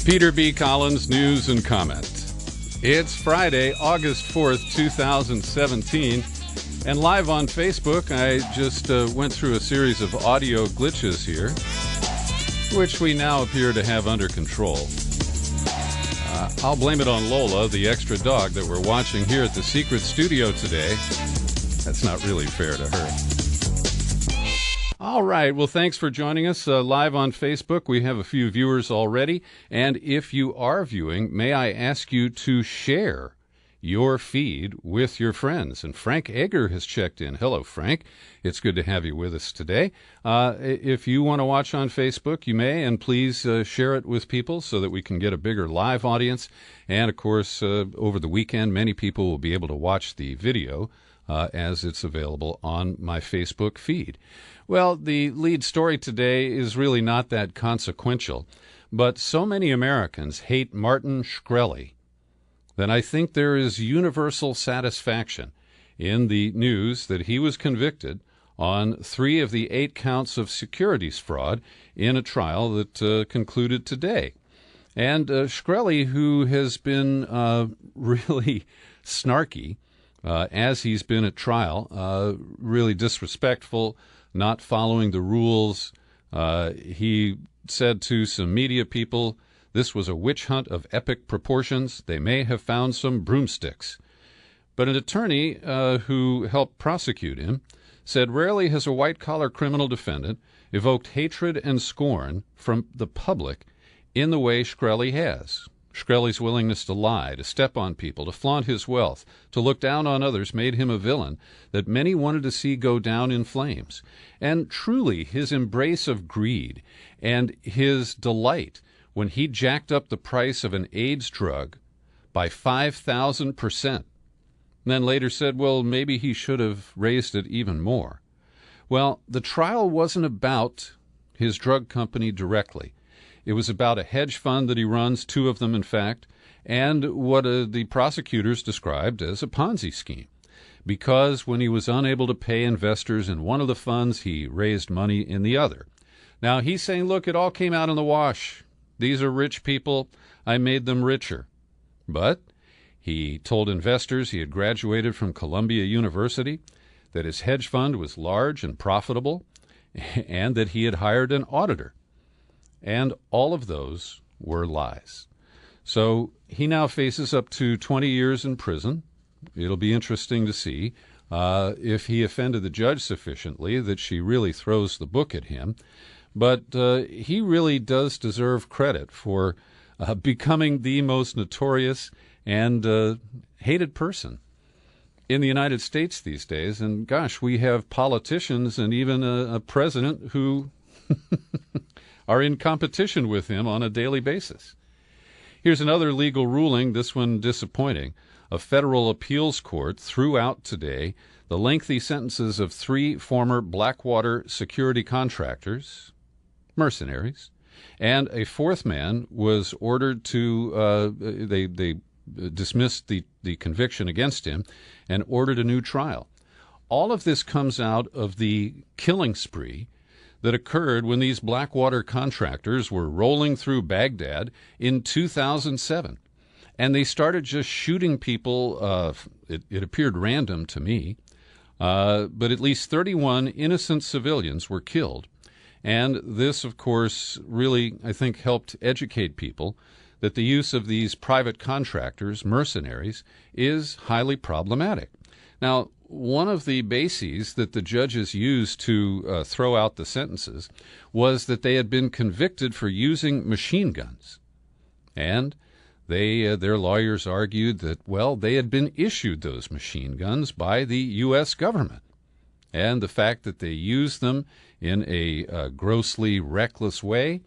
Peter B. Collins, news and comment. It's Friday, August 4th, 2017, and live on Facebook, I just went through a series of audio glitches here, which we now appear to have under control. I'll blame it on Lola, the extra dog that we're watching here at the secret studio today. That's not really fair to her. All right. Well, thanks for joining us live on Facebook. We have a few viewers already. And if you are viewing, may I ask you to share your feed with your friends. And Frank Egger has checked in. Hello, Frank. It's good to have you with us today. If you want to watch on Facebook, you may, and please share it with people so that we can get a bigger live audience. And, of course, over the weekend, many people will be able to watch the video as it's available on my Facebook feed. Well, the lead story today is really not that consequential, but so many Americans hate Martin Shkreli that I think there is universal satisfaction in the news that he was convicted on 3 of the 8 counts of securities fraud in a trial that concluded today. And Shkreli, who has been really snarky as he's been at trial, really disrespectful, not following the rules. He said to some media people, this was a witch hunt of epic proportions. They may have found some broomsticks. But an attorney who helped prosecute him said rarely has a white-collar criminal defendant evoked hatred and scorn from the public in the way Shkreli has. Shkreli's willingness to lie, to step on people, to flaunt his wealth, to look down on others made him a villain that many wanted to see go down in flames. And truly, his embrace of greed and his delight when he jacked up the price of an AIDS drug by 5,000%, and then later said, well, maybe he should have raised it even more. Well, the trial wasn't about his drug company directly. It was about a hedge fund that he runs, 2 of them, in fact, and what the prosecutors described as a Ponzi scheme. Because when he was unable to pay investors in one of the funds, he raised money in the other. Now, he's saying, look, it all came out in the wash. These are rich people. I made them richer. But he told investors he had graduated from Columbia University, that his hedge fund was large and profitable, and that he had hired an auditor. And all of those were lies. So he now faces up to 20 years in prison. It'll be interesting to see if he offended the judge sufficiently that she really throws the book at him. But he really does deserve credit for becoming the most notorious and hated person in the United States these days. And gosh, we have politicians and even a president who are in competition with him on a daily basis. Here's another legal ruling, this one disappointing. A federal appeals court threw out today the lengthy sentences of 3 former Blackwater security contractors, mercenaries, and a 4th man was ordered to, they dismissed the conviction against him and ordered a new trial. All of this comes out of the killing spree that occurred when these Blackwater contractors were rolling through Baghdad in 2007. And they started just shooting people. It appeared random to me, but at least 31 innocent civilians were killed. And this, of course, really, I think, helped educate people that the use of these private contractors, mercenaries, is highly problematic. Now, one of the bases that the judges used to throw out the sentences was that they had been convicted for using machine guns. And their lawyers argued that, well, they had been issued those machine guns by the U.S. government. And the fact that they used them in a grossly reckless way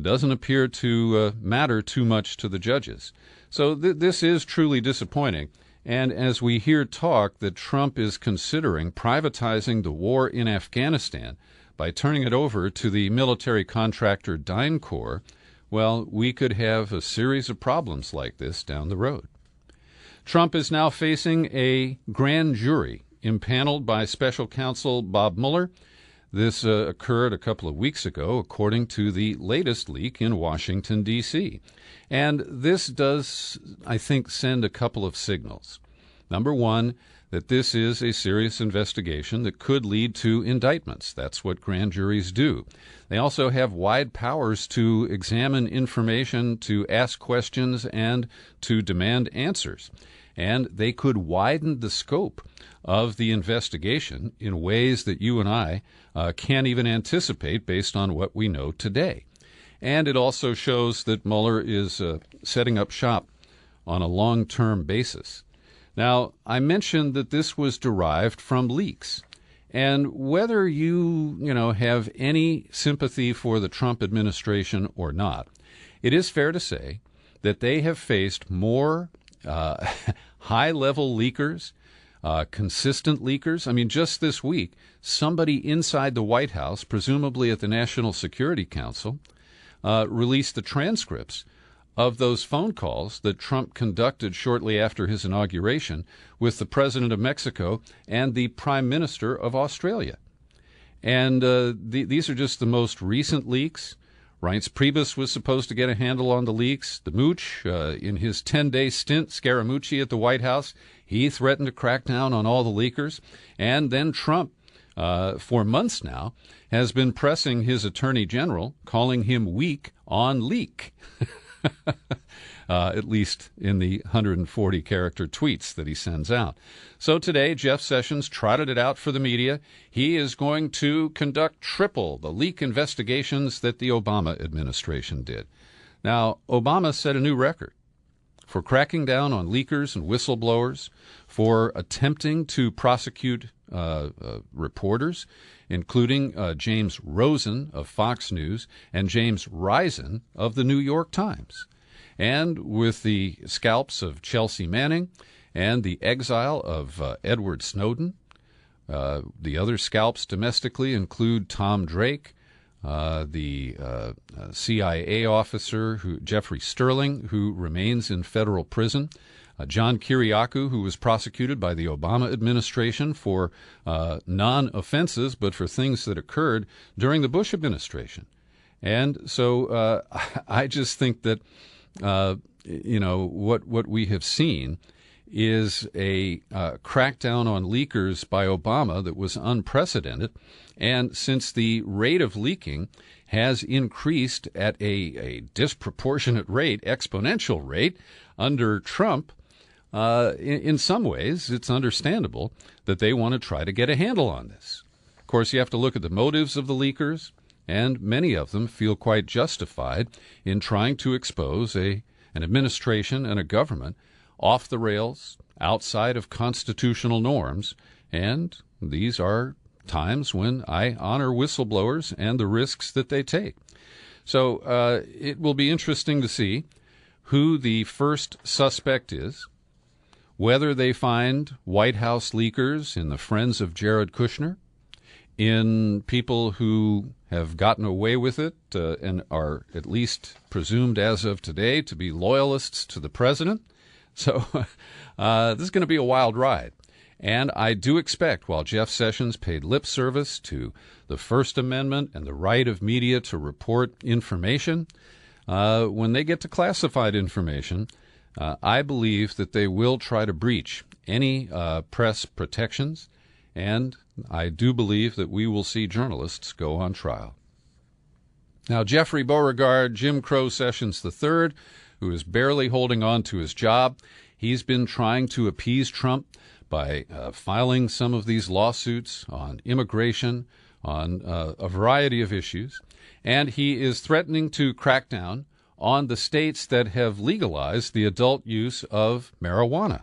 doesn't appear to matter too much to the judges. So this is truly disappointing. And as we hear talk that Trump is considering privatizing the war in Afghanistan by turning it over to the military contractor DynCorp, well, we could have a series of problems like this down the road. Trump is now facing a grand jury impaneled by special counsel Bob Mueller This occurred a couple of weeks ago, according to the latest leak in Washington, D.C. And this does, I think, send a couple of signals. Number one, that this is a serious investigation that could lead to indictments. That's what grand juries do. They also have wide powers to examine information, to ask questions, and to demand answers. And they could widen the scope of the investigation in ways that you and I can't even anticipate based on what we know today. And it also shows that Mueller is setting up shop on a long-term basis. Now, I mentioned that this was derived from leaks. And whether you have any sympathy for the Trump administration or not, it is fair to say that they have faced more high-level leakers, consistent leakers. I mean, just this week, somebody inside the White House, presumably at the National Security Council, released the transcripts of those phone calls that Trump conducted shortly after his inauguration with the President of Mexico and the Prime Minister of Australia. And these are just the most recent leaks. Reince Priebus was supposed to get a handle on the leaks. The Mooch, in his 10-day stint, Scaramucci at the White House, he threatened to crack down on all the leakers. And then Trump, for months now, has been pressing his attorney general, calling him weak on leak. At least in the 140-character tweets that he sends out. So today, Jeff Sessions trotted it out for the media. He is going to conduct triple the leak investigations that the Obama administration did. Now, Obama set a new record for cracking down on leakers and whistleblowers, for attempting to prosecute reporters, including James Rosen of Fox News and James Risen of the New York Times. And with the scalps of Chelsea Manning and the exile of Edward Snowden, the other scalps domestically include Tom Drake, the CIA officer Jeffrey Sterling, who remains in federal prison, John Kiriakou, who was prosecuted by the Obama administration for non-offenses, but for things that occurred during the Bush administration. And so I just think that what we have seen is a crackdown on leakers by Obama that was unprecedented. And since the rate of leaking has increased at a disproportionate rate, exponential rate, under Trump, in some ways it's understandable that they want to try to get a handle on this. Of course, you have to look at the motives of the leakers, and many of them feel quite justified in trying to expose an administration and a government off the rails, outside of constitutional norms, and these are times when I honor whistleblowers and the risks that they take. So it will be interesting to see who the first suspect is, whether they find White House leakers in the friends of Jared Kushner, in people who have gotten away with it and are at least presumed as of today to be loyalists to the president. So this is going to be a wild ride. And I do expect, while Jeff Sessions paid lip service to the First Amendment and the right of media to report information, when they get to classified information, I believe that they will try to breach any press protections, and I do believe that we will see journalists go on trial. Now, Jeffrey Beauregard, Jim Crow Sessions III, who is barely holding on to his job, he's been trying to appease Trump by filing some of these lawsuits on immigration, on a variety of issues, and he is threatening to crack down on the states that have legalized the adult use of marijuana.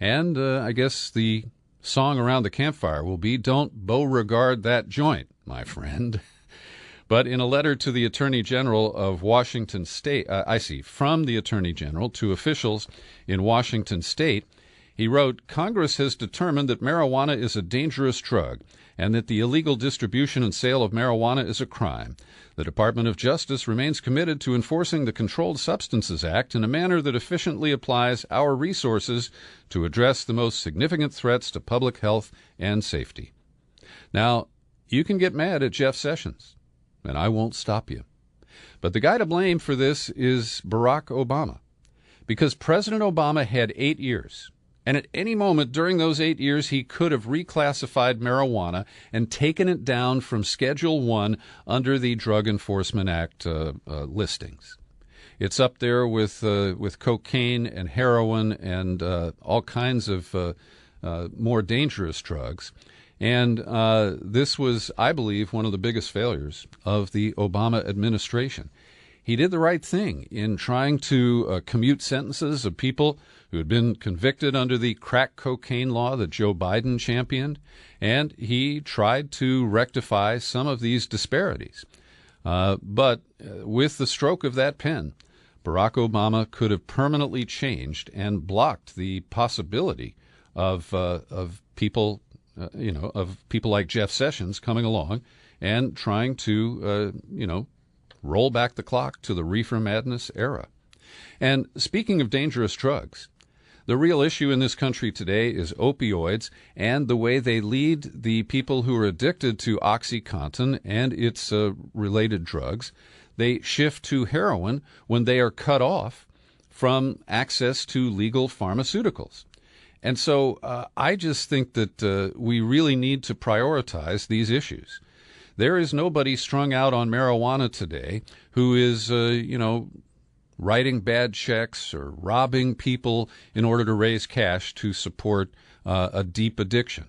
And I guess the song around the campfire will be, "Don't Beauregard that joint, my friend." But in a letter to the Attorney General of Washington State, from the Attorney General to officials in Washington State, he wrote, "Congress has determined that marijuana is a dangerous drug and that the illegal distribution and sale of marijuana is a crime. The Department of Justice remains committed to enforcing the Controlled Substances Act in a manner that efficiently applies our resources to address the most significant threats to public health and safety." Now, you can get mad at Jeff Sessions, and I won't stop you. But the guy to blame for this is Barack Obama, because President Obama had 8 years. And at any moment during those 8 years, he could have reclassified marijuana and taken it down from Schedule 1 under the Drug Enforcement Act listings. It's up there with cocaine and heroin and all kinds of more dangerous drugs. And this was, I believe, one of the biggest failures of the Obama administration. He did the right thing in trying to commute sentences of people who had been convicted under the crack cocaine law that Joe Biden championed, and he tried to rectify some of these disparities. But with the stroke of that pen, Barack Obama could have permanently changed and blocked the possibility of people, of people like Jeff Sessions coming along and trying to, roll back the clock to the reefer madness era. And speaking of dangerous drugs, the real issue in this country today is opioids and the way they lead the people who are addicted to OxyContin and its related drugs. They shift to heroin when they are cut off from access to legal pharmaceuticals. And so I just think that we really need to prioritize these issues. There is nobody strung out on marijuana today who is, writing bad checks or robbing people in order to raise cash to support a deep addiction.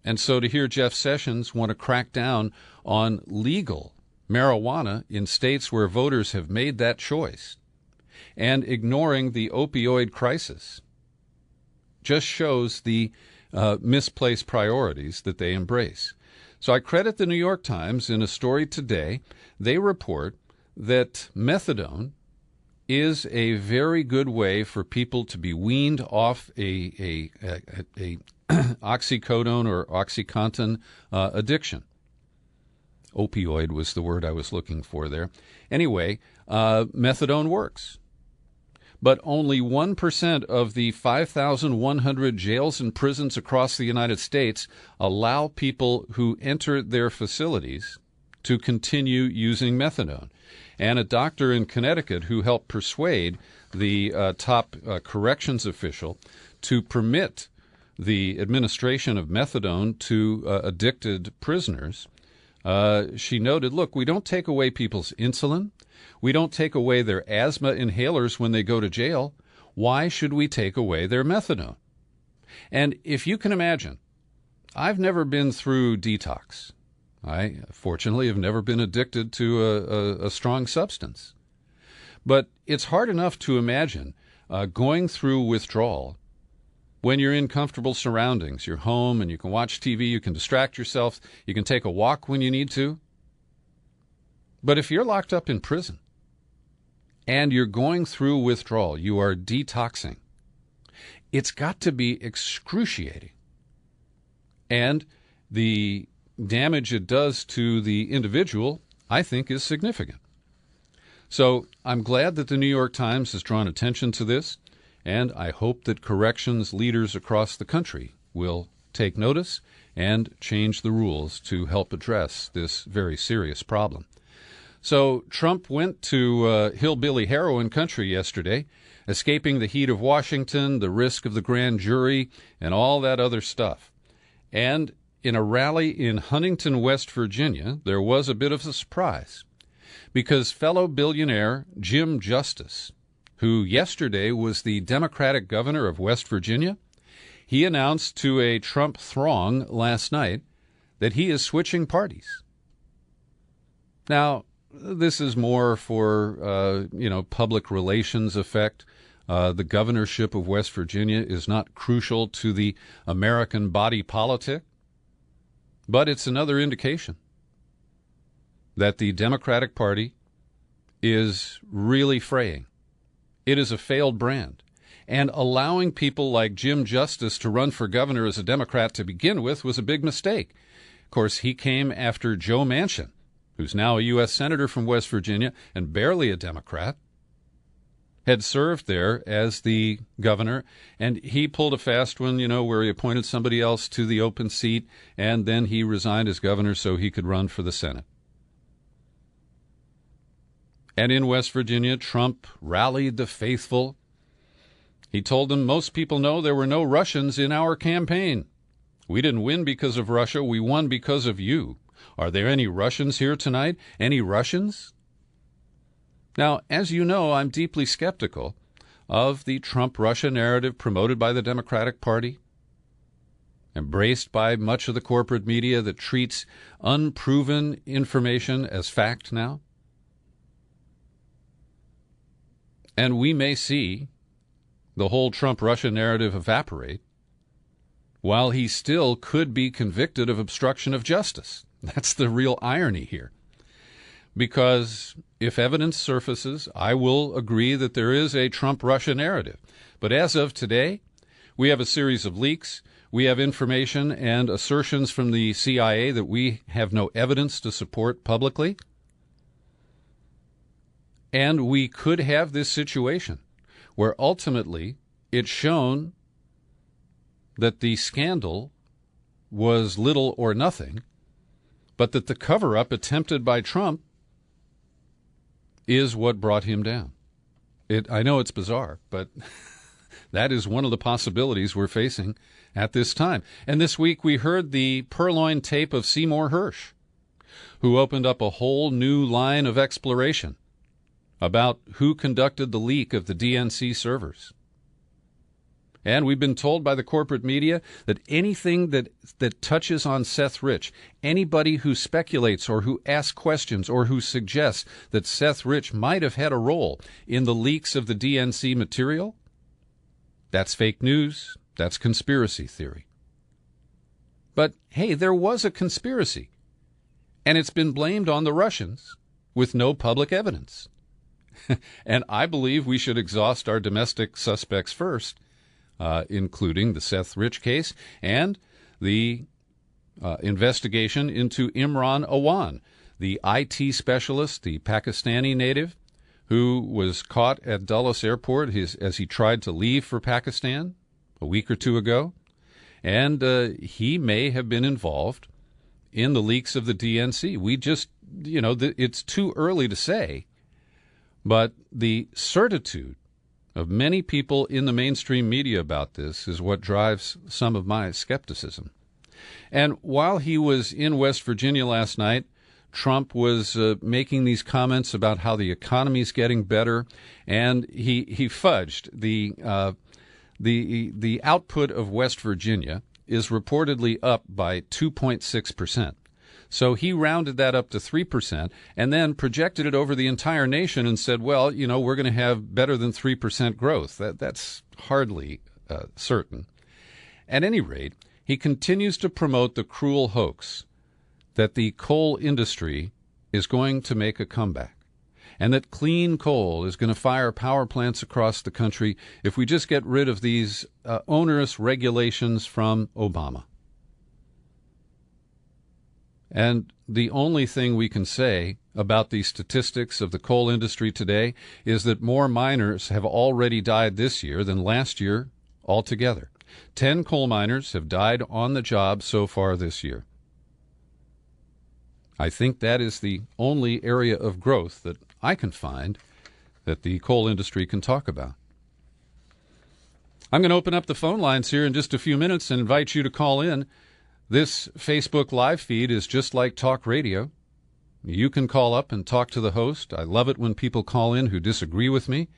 And so to hear Jeff Sessions want to crack down on legal marijuana in states where voters have made that choice and ignoring the opioid crisis just shows the misplaced priorities that they embrace. So I credit the New York Times in a story today. They report that methadone is a very good way for people to be weaned off a oxycodone or OxyContin addiction. Opioid was the word I was looking for there. Anyway, methadone works. But only 1% of the 5,100 jails and prisons across the United States allow people who enter their facilities to continue using methadone. And a doctor in Connecticut who helped persuade the top corrections official to permit the administration of methadone to addicted prisoners, she noted, look, we don't take away people's insulin. We don't take away their asthma inhalers when they go to jail. Why should we take away their methadone? And if you can imagine, I've never been through detox. I, fortunately, have never been addicted to a strong substance. But it's hard enough to imagine going through withdrawal when you're in comfortable surroundings. You're home and you can watch TV, you can distract yourself, you can take a walk when you need to. But if you're locked up in prison and you're going through withdrawal, you are detoxing, it's got to be excruciating. And the damage it does to the individual, I think, is significant. So I'm glad that the New York Times has drawn attention to this, and I hope that corrections leaders across the country will take notice and change the rules to help address this very serious problem. So Trump went to hillbilly heroin country yesterday, escaping the heat of Washington, the risk of the grand jury, and all that other stuff. And in a rally in Huntington, West Virginia, there was a bit of a surprise, because fellow billionaire Jim Justice, who yesterday was the Democratic governor of West Virginia, he announced to a Trump throng last night that he is switching parties. Now, this is more for, public relations effect. The governorship of West Virginia is not crucial to the American body politic, but it's another indication that the Democratic Party is really fraying. It is a failed brand. And allowing people like Jim Justice to run for governor as a Democrat to begin with was a big mistake. Of course, he came after Joe Manchin, who's now a U.S. Senator from West Virginia and barely a Democrat. had served there as the governor, and he pulled a fast one, where he appointed somebody else to the open seat, and then he resigned as governor so he could run for the Senate. And in West Virginia, Trump rallied the faithful. He told them, most people know there were no Russians in our campaign. We didn't win because of Russia. We won because of you. Are there any Russians here tonight? Any Russians? Now, as you know, I'm deeply skeptical of the Trump-Russia narrative promoted by the Democratic Party, embraced by much of the corporate media that treats unproven information as fact now. And we may see the whole Trump-Russia narrative evaporate while he still could be convicted of obstruction of justice. That's the real irony here. Because if evidence surfaces, I will agree that there is a Trump-Russia narrative. But as of today, we have a series of leaks. We have information and assertions from the CIA that we have no evidence to support publicly. And we could have this situation where ultimately it's shown that the scandal was little or nothing, but that the cover-up attempted by Trump is what brought him down. I know it's bizarre, but that is one of the possibilities we're facing at this time. And this week we heard the purloined tape of Seymour Hersh, who opened up a whole new line of exploration about who conducted the leak of the DNC servers. And we've been told by the corporate media that anything that touches on Seth Rich, anybody who speculates or who asks questions or who suggests that Seth Rich might have had a role in the leaks of the DNC material, that's fake news, that's conspiracy theory. But, hey, there was a conspiracy, and it's been blamed on the Russians with no public evidence. And I believe we should exhaust our domestic suspects first, including the Seth Rich case and the investigation into Imran Awan, the IT specialist, the Pakistani native, who was caught at Dulles Airport as he tried to leave for Pakistan a week or two ago. And he may have been involved in the leaks of the DNC. We just, it's too early to say. But the certitude of many people in the mainstream media about this is what drives some of my skepticism. And while he was in West Virginia last night, Trump was making these comments about how the economy's getting better, and he fudged the output of West Virginia is reportedly up by 2.6%. So he rounded that up to 3% and then projected it over the entire nation and said, well, we're going to have better than 3% growth. That's hardly certain. At any rate, he continues to promote the cruel hoax that the coal industry is going to make a comeback and that clean coal is going to fire power plants across the country if we just get rid of these onerous regulations from Obama. And the only thing we can say about the statistics of the coal industry today is that more miners have already died this year than last year altogether. 10 coal miners have died on the job so far this year. I think that is the only area of growth that I can find that the coal industry can talk about. I'm going to open up the phone lines here in just a few minutes and invite you to call in. This Facebook Live feed is just like talk radio. You can call up and talk to the host. I love it when people call in who disagree with me,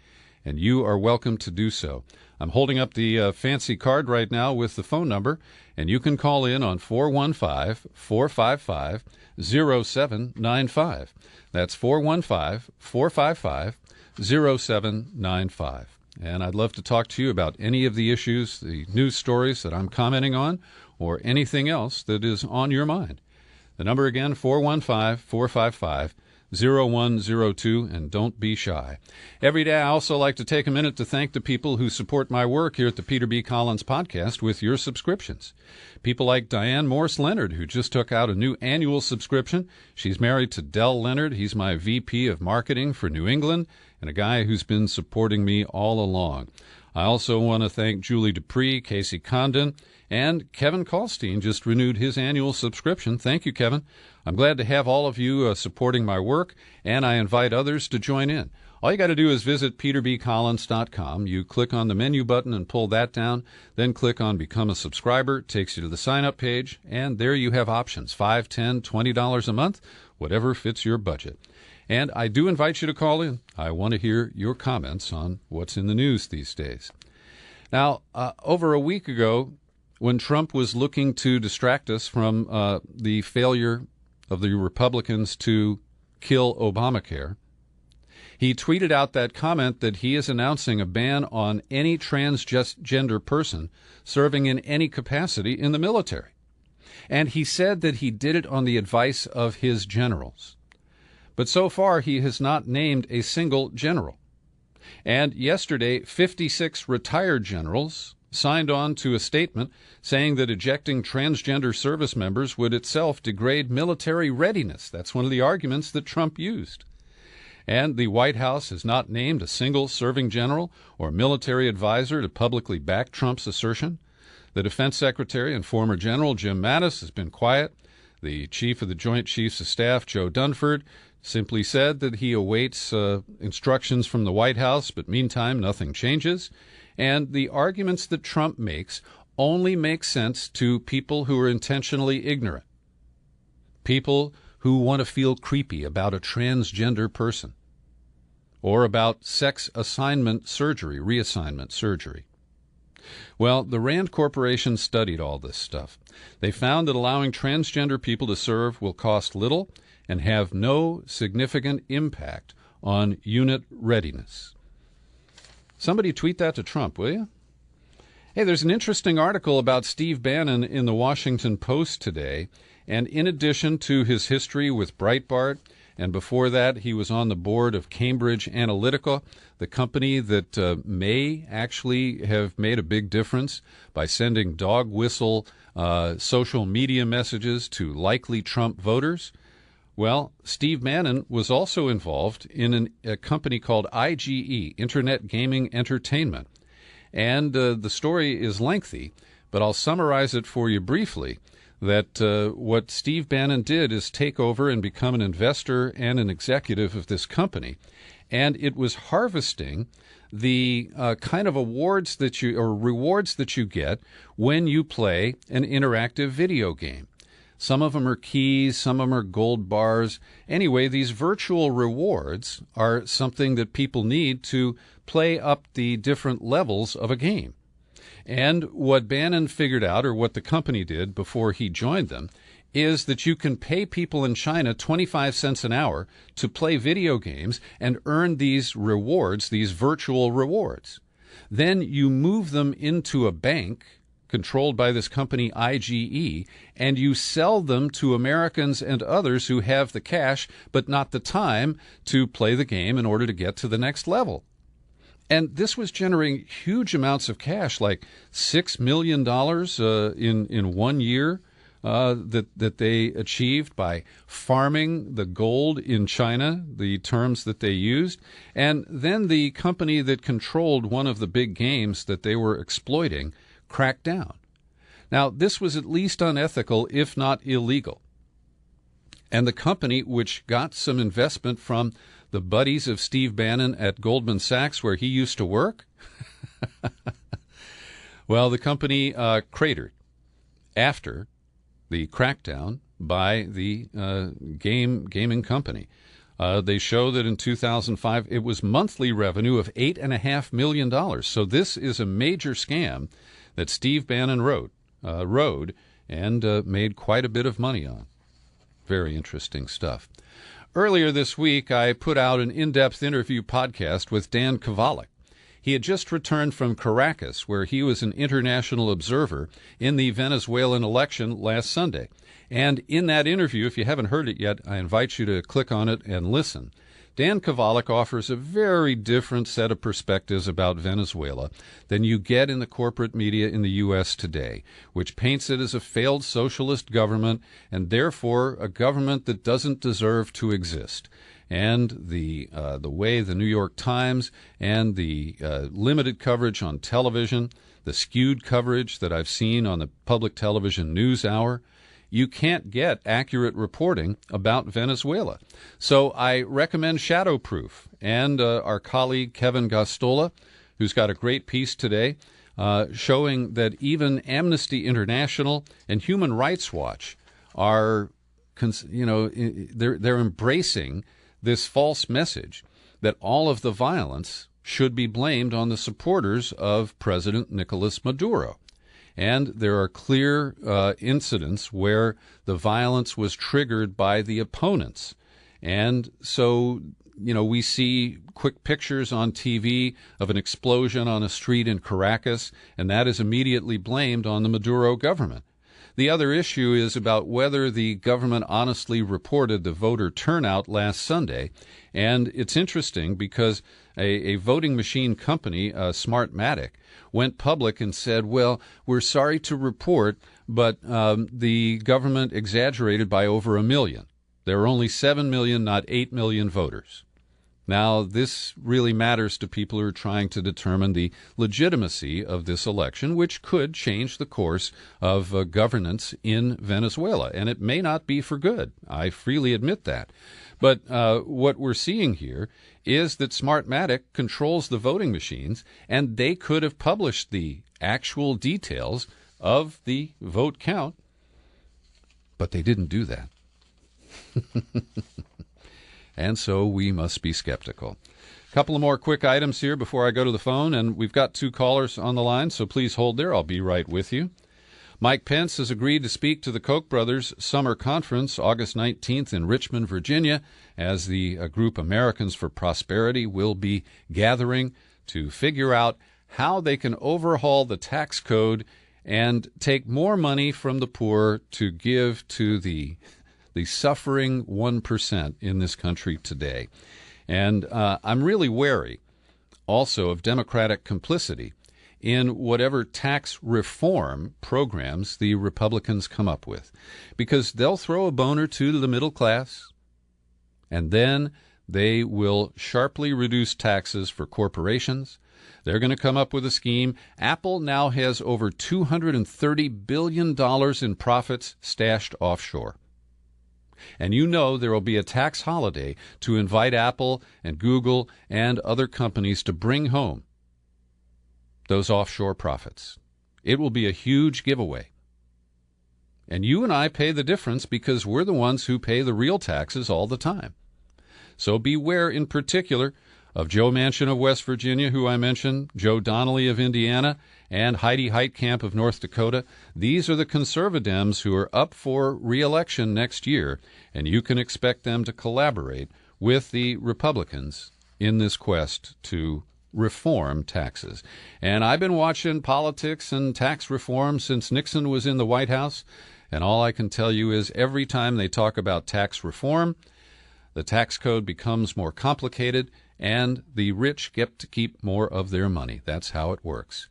and you are welcome to do so. I'm holding up the fancy card right now with the phone number, and you can call in on 415-455-0795. That's 415-455-0795. And I'd love to talk to you about any of the issues, the news stories that I'm commenting on, or anything else that is on your mind. The number again, 415-455-0795. 0102, and don't be shy. Every day I also like to take a minute to thank the people who support my work here at the Peter B. Collins Podcast with your subscriptions. People like Diane Morse Leonard, who just took out a new annual subscription. She's married to Del Leonard. He's my VP of Marketing for New England and a guy who's been supporting me all along. I also want to thank Julie Dupree, Casey Condon, and Kevin Kalstein just renewed his annual subscription. Thank you, Kevin. I'm glad to have all of you supporting my work, and I invite others to join in. All you got to do is visit peterbcollins.com. You click on the menu button and pull that down, then click on Become a Subscriber. It takes you to the sign-up page, and there you have options, $5, $10, $20 a month, whatever fits your budget. And I do invite you to call in. I want to hear your comments on what's in the news these days. Now, over a week ago, when Trump was looking to distract us from the failure of the Republicans to kill Obamacare, he tweeted out that comment that he is announcing a ban on any transgender person serving in any capacity in the military. And he said that he did it on the advice of his generals. But so far, he has not named a single general. And yesterday, 56 retired generals signed on to a statement saying that ejecting transgender service members would itself degrade military readiness. That's one of the arguments that Trump used. And the White House has not named a single serving general or military advisor to publicly back Trump's assertion. The Defense Secretary and former General Jim Mattis has been quiet. The Chief of the Joint Chiefs of Staff, Joe Dunford, simply said that he awaits instructions from the White House, but meantime, nothing changes. And the arguments that Trump makes only make sense to people who are intentionally ignorant, people who want to feel creepy about a transgender person or about sex assignment surgery, reassignment surgery. Well, the Rand Corporation studied all this stuff. They found that allowing transgender people to serve will cost little and have no significant impact on unit readiness. Somebody tweet that to Trump, will you? Hey, there's an interesting article about Steve Bannon in the Washington Post today, and in addition to his history with Breitbart, and before that he was on the board of Cambridge Analytica, the company that may actually have made a big difference by sending dog whistle social media messages to likely Trump voters. Well, Steve Bannon was also involved in a company called IGE, Internet Gaming Entertainment. And the story is lengthy, but I'll summarize it for you briefly, that what Steve Bannon did is take over and become an investor and an executive of this company. And it was harvesting the kind of rewards that you get when you play an interactive video game. Some of them are keys, some of them are gold bars. Anyway, these virtual rewards are something that people need to play up the different levels of a game. And what Bannon figured out, or what the company did before he joined them, is that you can pay people in China 25 cents an hour to play video games and earn these rewards, these virtual rewards. Then you move them into a bank controlled by this company IGE, and you sell them to Americans and others who have the cash but not the time to play the game in order to get to the next level. And this was generating huge amounts of cash, like $6 million in 1 year that they achieved by farming the gold in China, the terms that they used. And then the company that controlled one of the big games that they were exploiting cracked down. Now, this was at least unethical, if not illegal. And the company, which got some investment from the buddies of Steve Bannon at Goldman Sachs, where he used to work, well, the company cratered after the crackdown by the gaming company. They show that in 2005, it was monthly revenue of $8.5 million. So this is a major scam that Steve Bannon rode and made quite a bit of money on. Very interesting stuff. Earlier this week, I put out an in-depth interview podcast with Dan Kovalik. He had just returned from Caracas, where he was an international observer in the Venezuelan election last Sunday. And in that interview, if you haven't heard it yet, I invite you to click on it and listen. Dan Kovalik offers a very different set of perspectives about Venezuela than you get in the corporate media in the U.S. today, which paints it as a failed socialist government and therefore a government that doesn't deserve to exist. And the way the New York Times and the limited coverage on television, the skewed coverage that I've seen on the public television news hour, you can't get accurate reporting about Venezuela. So I recommend Shadowproof and our colleague Kevin Gostola, who's got a great piece today showing that even Amnesty International and Human Rights Watch are, they're embracing this false message that all of the violence should be blamed on the supporters of President Nicolas Maduro. And there are clear incidents where the violence was triggered by the opponents. And so, we see quick pictures on TV of an explosion on a street in Caracas, and that is immediately blamed on the Maduro government. The other issue is about whether the government honestly reported the voter turnout last Sunday. And it's interesting because a voting machine company, Smartmatic, went public and said, well, we're sorry to report, but the government exaggerated by over 1 million. There are only 7 million, not 8 million voters. Now, this really matters to people who are trying to determine the legitimacy of this election, which could change the course of governance in Venezuela. And it may not be for good. I freely admit that. But what we're seeing here is that Smartmatic controls the voting machines, and they could have published the actual details of the vote count, but they didn't do that. And so we must be skeptical. A couple of more quick items here before I go to the phone, and we've got 2 callers on the line, so please hold there. I'll be right with you. Mike Pence has agreed to speak to the Koch brothers' summer conference August 19th in Richmond, Virginia, as the group Americans for Prosperity will be gathering to figure out how they can overhaul the tax code and take more money from the poor to give to the suffering 1% in this country today. And I'm really wary also of Democratic complicity in whatever tax reform programs the Republicans come up with, because they'll throw a bone or two to the middle class, and then they will sharply reduce taxes for corporations. They're going to come up with a scheme. Apple now has over $230 billion in profits stashed offshore. And there will be a tax holiday to invite Apple and Google and other companies to bring home those offshore profits. It will be a huge giveaway. And you and I pay the difference because we're the ones who pay the real taxes all the time. So beware in particular of Joe Manchin of West Virginia, who I mentioned, Joe Donnelly of Indiana, and Heidi Heitkamp of North Dakota. These are the conservadems who are up for re-election next year, and you can expect them to collaborate with the Republicans in this quest to reform taxes. And I've been watching politics and tax reform since Nixon was in the White House, and all I can tell you is every time they talk about tax reform, the tax code becomes more complicated, and the rich get to keep more of their money. That's how it works.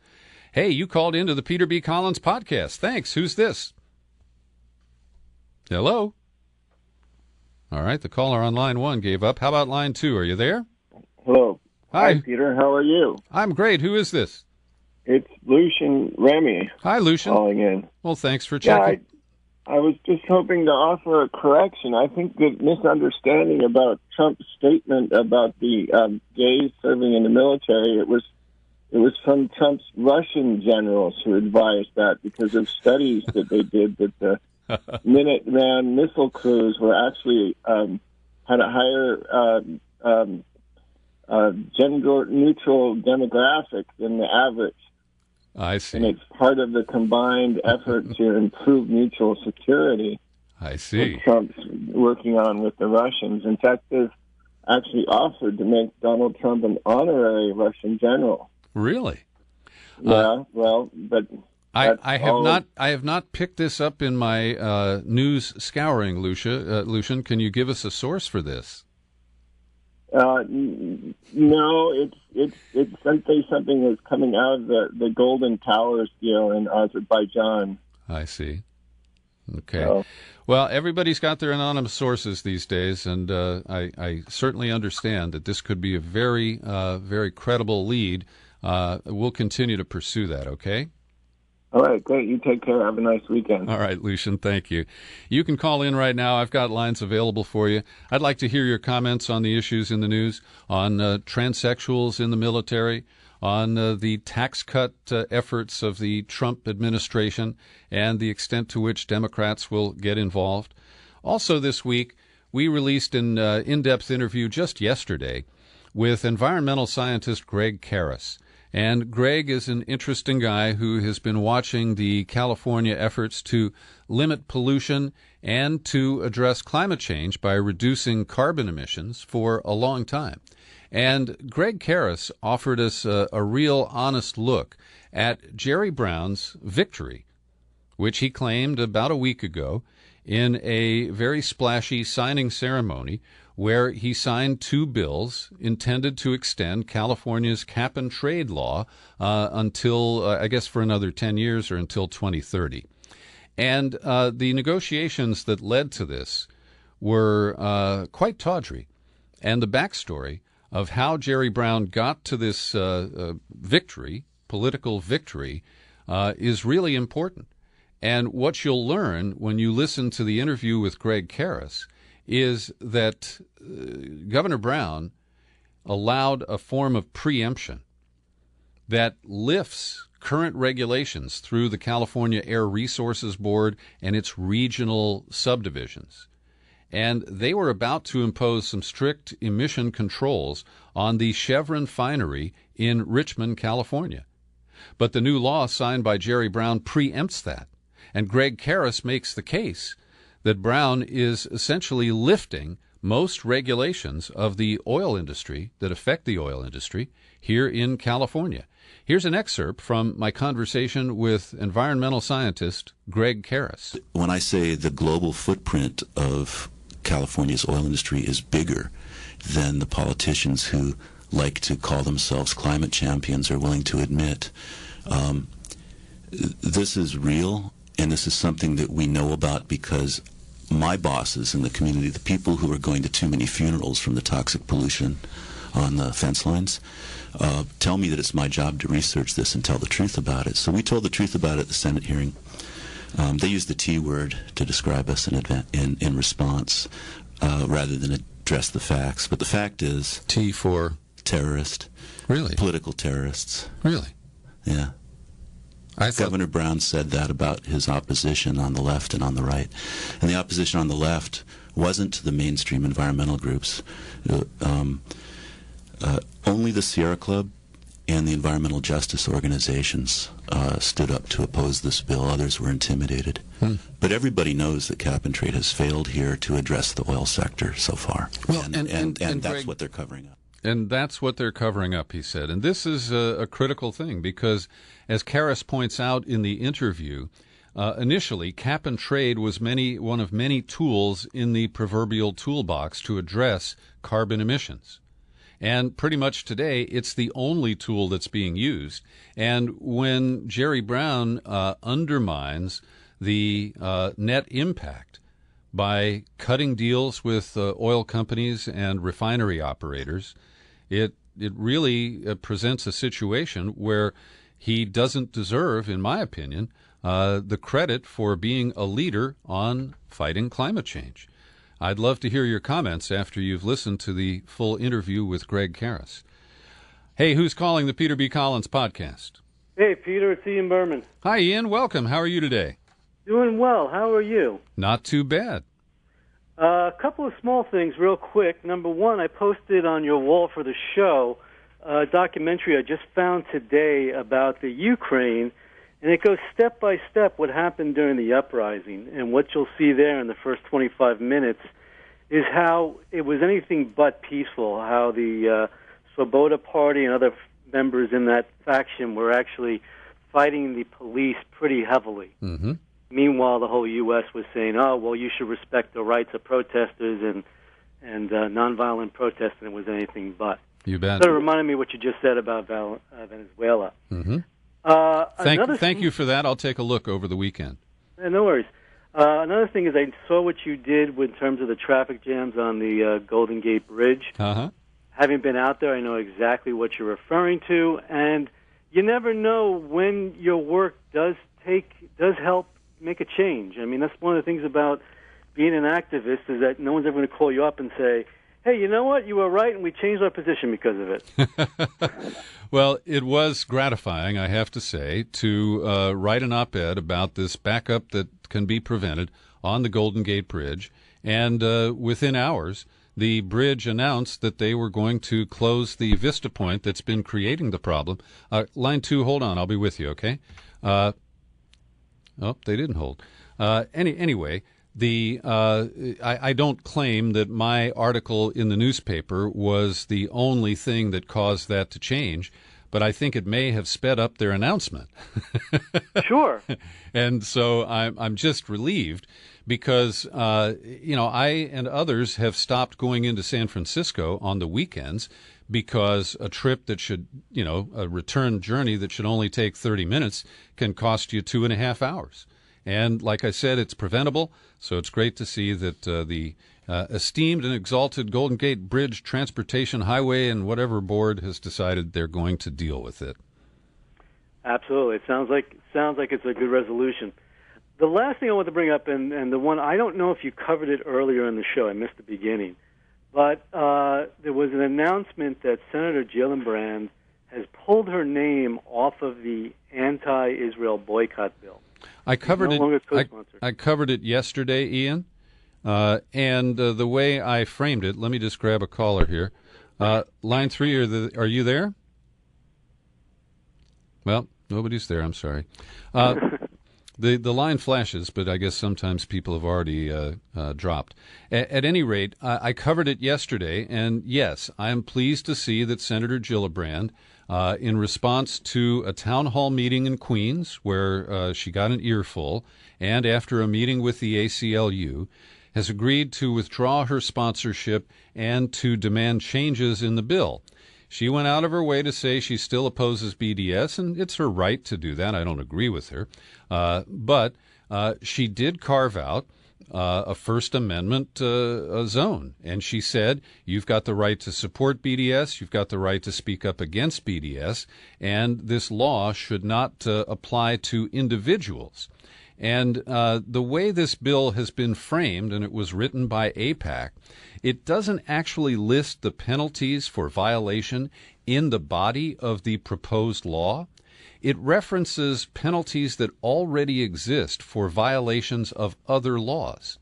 Hey, you called into the Peter B. Collins podcast. Thanks. Who's this? Hello? All right, the caller on line 1 gave up. How about line 2? Are you there? Hello. Hi, Peter. How are you? I'm great. Who is this? It's Lucian Remy. Hi, Lucian. Calling in. Well, thanks for checking. I was just hoping to offer a correction. I think the misunderstanding about Trump's statement about the gays serving in the military, it was from Trump's Russian generals who advised that because of studies that they did that the Minuteman missile crews were actually had a higher gender-neutral demographic than the average. I see. And it's part of the combined effort to improve mutual security. I see. That Trump's working on with the Russians. In fact, they've actually offered to make Donald Trump an honorary Russian general. Really? Yeah, well, but I have not picked this up in my news scouring, Lucian. Can you give us a source for this? No, it's something that's coming out of the Golden Towers deal in Azerbaijan. I see. Okay. Well, everybody's got their anonymous sources these days, and I certainly understand that this could be a very, very credible lead. We'll continue to pursue that, okay? All right, great. You take care. Have a nice weekend. All right, Lucian, thank you. You can call in right now. I've got lines available for you. I'd like to hear your comments on the issues in the news, on transsexuals in the military, on the tax cut efforts of the Trump administration, and the extent to which Democrats will get involved. Also this week, we released an in-depth interview just yesterday with environmental scientist Greg Karras. And Greg is an interesting guy who has been watching the California efforts to limit pollution and to address climate change by reducing carbon emissions for a long time. And Greg Karras offered us a real honest look at Jerry Brown's victory, which he claimed about a week ago in a very splashy signing ceremony where he signed two bills intended to extend California's cap-and-trade law until, I guess, for another 10 years or until 2030. And the negotiations that led to this were quite tawdry. And the backstory of how Jerry Brown got to this victory, political victory, is really important. And what you'll learn when you listen to the interview with Greg Karras is that Governor Brown allowed a form of preemption that lifts current regulations through the California Air Resources Board and its regional subdivisions. And they were about to impose some strict emission controls on the Chevron finery in Richmond, California. But the new law signed by Jerry Brown preempts that. And Greg Karras makes the case that Brown is essentially lifting most regulations of the oil industry that affect the oil industry here in California. Here's an excerpt from my conversation with environmental scientist Greg Karras. When I say the global footprint of California's oil industry is bigger than the politicians who like to call themselves climate champions are willing to admit, this is real. And this is something that we know about because my bosses in the community, the people who are going to too many funerals from the toxic pollution on the fence lines, tell me that it's my job to research this and tell the truth about it. So we told the truth about it at the Senate hearing. They used the T word to describe us in response rather than address the facts. But the fact is... T for? Terrorist. Really? Political terrorists. Really? Yeah. Governor Brown said that about his opposition on the left and on the right. And the opposition on the left wasn't the mainstream environmental groups. Only the Sierra Club and the environmental justice organizations stood up to oppose this bill. Others were intimidated. But everybody knows that cap-and-trade has failed here to address the oil sector so far. Well, and that's Greg, what they're covering up. And that's what they're covering up, he said. And this is a critical thing because, as Karras points out in the interview, initially cap-and-trade was one of many tools in the proverbial toolbox to address carbon emissions. And pretty much today, it's the only tool that's being used. And when Jerry Brown undermines the net impact by cutting deals with oil companies and refinery operators, it really presents a situation where he doesn't deserve, in my opinion, the credit for being a leader on fighting climate change. I'd love to hear your comments after you've listened to the full interview with Greg Karras. Hey, who's calling the Peter B. Collins podcast? Hey, Peter, it's Ian Berman. Hi, Ian. Welcome. How are you today? Doing well. How are you? Not too bad. A couple of small things real quick. Number one, I posted on your wall for the show a documentary I just found today about the Ukraine, and it goes step by step what happened during the uprising. And what you'll see there in the first 25 minutes is how it was anything but peaceful, how the Swoboda Party and other members in that faction were actually fighting the police pretty heavily. Mm-hmm. Meanwhile, the whole U.S. was saying, "Oh, well, you should respect the rights of protesters and nonviolent protest," and it was anything but. You bet. Sort of reminded me what you just said about Venezuela. Mm-hmm. Thank you for that. I'll take a look over the weekend. No worries. Another thing is I saw what you did in terms of the traffic jams on the Golden Gate Bridge. Uh-huh. Having been out there, I know exactly what you're referring to, and you never know when your work does help make a change. I mean, that's one of the things about being an activist is that no one's ever going to call you up and say, "Hey, you know what? You were right, and we changed our position because of it." Well, it was gratifying, I have to say, to write an op-ed about this backup that can be prevented on the Golden Gate Bridge. And within hours, the bridge announced that they were going to close the Vista Point that's been creating the problem. Line 2, hold on. I'll be with you, okay? Oh, they didn't hold. Anyway, I don't claim that my article in the newspaper was the only thing that caused that to change, but I think it may have sped up their announcement. Sure. And so I'm just relieved because, I and others have stopped going into San Francisco on the weekends because a trip that should, a return journey that should only take 30 minutes can cost you 2.5 hours. And like I said, it's preventable, so it's great to see that the esteemed and exalted Golden Gate Bridge Transportation Highway and whatever board has decided they're going to deal with it. Absolutely. It sounds like it's a good resolution. The last thing I want to bring up, and the one, I don't know if you covered it earlier in the show, I missed the beginning, but there was an announcement that Senator Gillibrand has pulled her name off of the anti-Israel boycott bill. I covered I covered it yesterday, Ian, and the way I framed it. Let me just grab a caller here. Line 3, are you there? Well, nobody's there. I'm sorry. The line flashes, but I guess sometimes people have already dropped. At any rate, I covered it yesterday, and yes, I am pleased to see that Senator Gillibrand, in response to a town hall meeting in Queens where she got an earful, and after a meeting with the ACLU, has agreed to withdraw her sponsorship and to demand changes in the bill. She went out of her way to say she still opposes BDS, and it's her right to do that. I don't agree with her. But she did carve out a First Amendment zone. And she said, you've got the right to support BDS, you've got the right to speak up against BDS, and this law should not apply to individuals. And the way this bill has been framed, and it was written by AIPAC, it doesn't actually list the penalties for violation in the body of the proposed law. It references penalties that already exist for violations of other laws.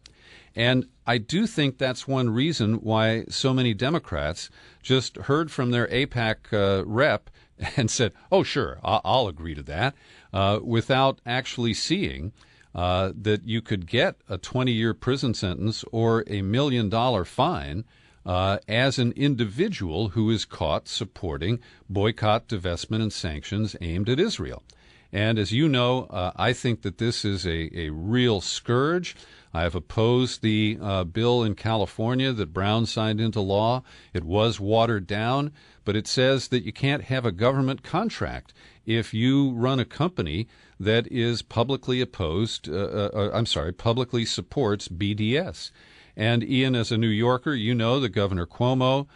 And I do think that's one reason why so many Democrats just heard from their AIPAC rep and said, oh, sure, I'll agree to that, without actually seeing that you could get a 20-year prison sentence or $1 million fine as an individual who is caught supporting boycott, divestment, and sanctions aimed at Israel. And as you know, I think that this is a real scourge. I have opposed the bill in California that Brown signed into law. It was watered down, but it says that you can't have a government contract if you run a company that is publicly publicly supports BDS. And Ian, as a New Yorker, you know that Governor Cuomo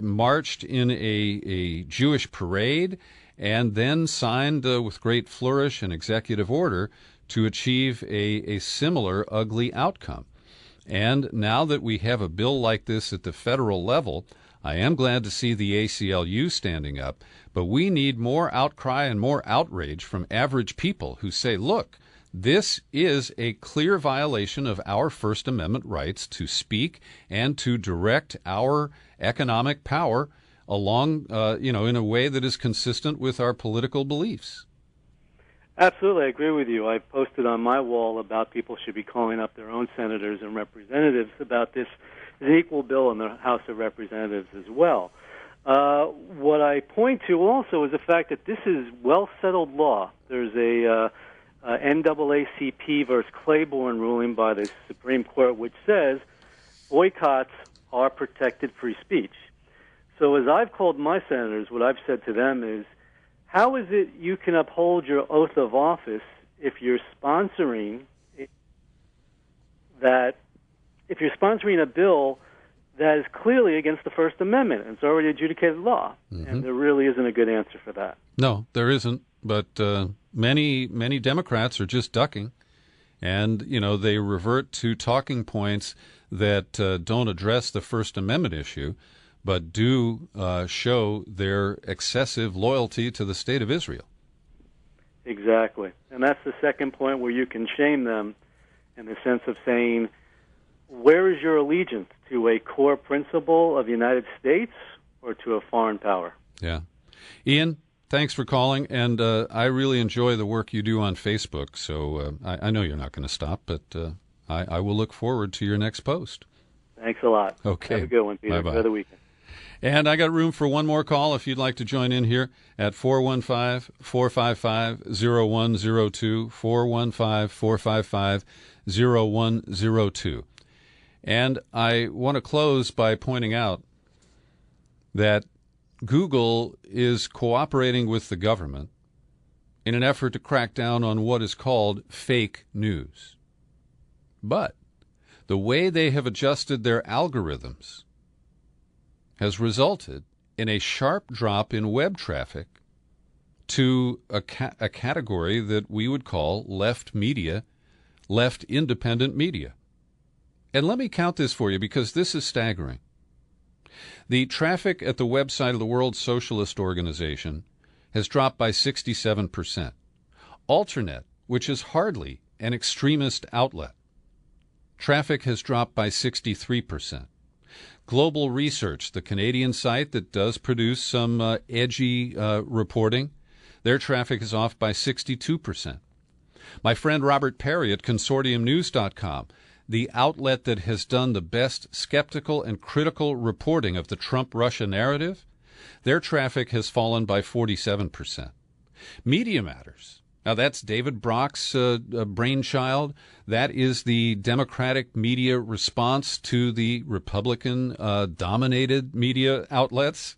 marched in a Jewish parade and then signed with great flourish an executive order to achieve a similar ugly outcome. And now that we have a bill like this at the federal level, I am glad to see the ACLU standing up, but we need more outcry and more outrage from average people who say, look, this is a clear violation of our First Amendment rights to speak and to direct our economic power along, in a way that is consistent with our political beliefs. Absolutely, I agree with you. I posted on my wall about people should be calling up their own senators and representatives about this. There's an equal bill in the House of Representatives as well. What I point to also is the fact that this is well-settled law. There's a NAACP versus Claiborne ruling by the Supreme Court which says boycotts are protected free speech. So as I've called my senators, what I've said to them is, how is it you can uphold your oath of office if you're sponsoring a bill that is clearly against the First Amendment? It's already adjudicated law, and there really isn't a good answer for that. No, there isn't, but many Democrats are just ducking, and, they revert to talking points that don't address the First Amendment issue, but do show their excessive loyalty to the State of Israel. Exactly. And that's the second point where you can shame them in the sense of saying, where is your allegiance, to a core principle of the United States or to a foreign power? Yeah. Ian, thanks for calling, and I really enjoy the work you do on Facebook, so I know you're not going to stop, but I will look forward to your next post. Thanks a lot. Okay. Have a good one, Peter. Bye-bye. Enjoy the weekend. And I got room for one more call if you'd like to join in here at 415-455-0102, 415-455-0102. And I want to close by pointing out that Google is cooperating with the government in an effort to crack down on what is called fake news. But the way they have adjusted their algorithms has resulted in a sharp drop in web traffic to a category that we would call left media, left independent media. And let me count this for you because this is staggering. The traffic at the website of the World Socialist Organization has dropped by 67%. Alternet, which is hardly an extremist outlet, traffic has dropped by 63%. Global Research, the Canadian site that does produce some edgy reporting, their traffic is off by 62%. My friend Robert Perry at consortiumnews.com, the outlet that has done the best skeptical and critical reporting of the Trump-Russia narrative, their traffic has fallen by 47%. Media Matters. Now, that's David Brock's brainchild. That is the Democratic media response to the Republican-dominated media outlets.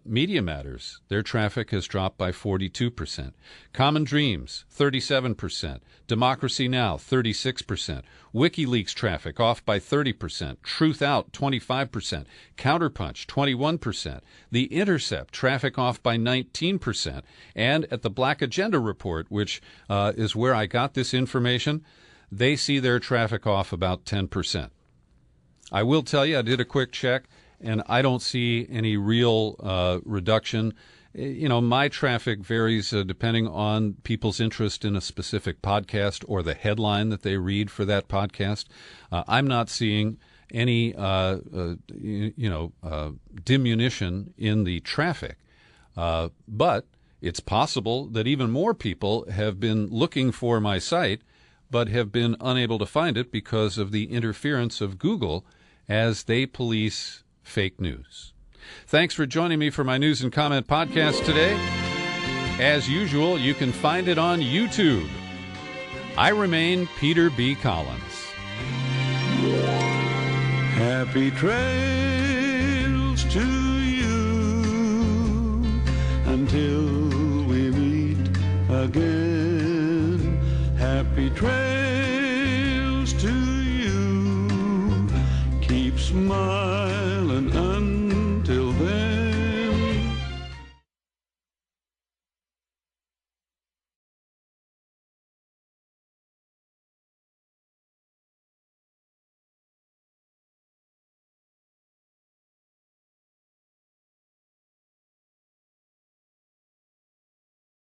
Media Matters, their traffic has dropped by 42%. Common Dreams, 37%. Democracy Now!, 36%. WikiLeaks traffic off by 30%. Truth Out, 25%. Counterpunch, 21%. The Intercept traffic off by 19%. And at the Black Agenda Report, which is where I got this information, they see their traffic off about 10%. I will tell you, I did a quick check, and I don't see any real reduction. My traffic varies depending on people's interest in a specific podcast or the headline that they read for that podcast. I'm not seeing any, diminution in the traffic. But it's possible that even more people have been looking for my site but have been unable to find it because of the interference of Google as they police fake news. Thanks for joining me for my News and Comment podcast today. As usual, you can find it on YouTube. I remain Peter B. Collins. Happy trails to you until we meet again. Happy trails.